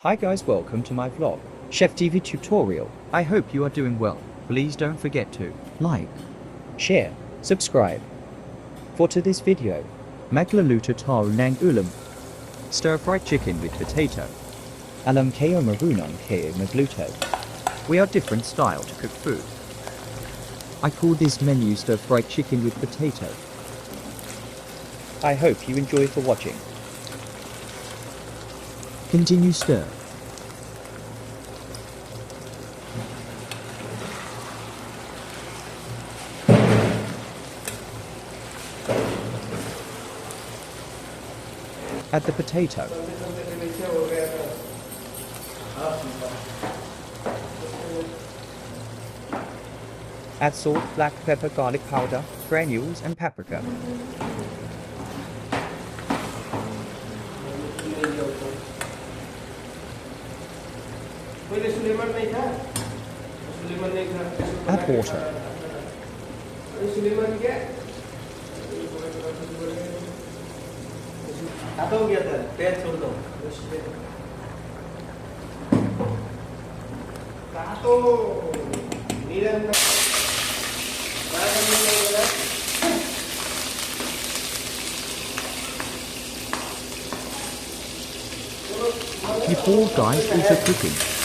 Hi guys, welcome to my vlog, Chef TV tutorial. I hope you are doing well. Please don't forget to like, share, subscribe. For today's video, maglaluto tahu nang ulam, stir-fried chicken with potato. Alam kayo marunong kayo magluto. We are different style to cook food. I call this menu stir-fried chicken with potato. I hope you enjoy for watching. Continue stir. Add the potato. Add salt, black pepper, garlic powder, granules and paprika. Add water. Before guys also cooking.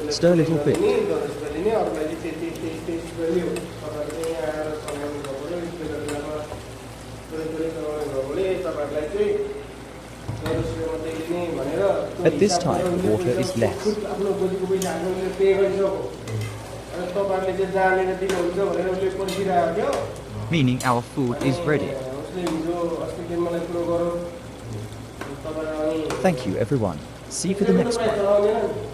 Stir a little bit. At this time, the water is less. Meaning our food is ready. Thank you everyone. See you for the next one.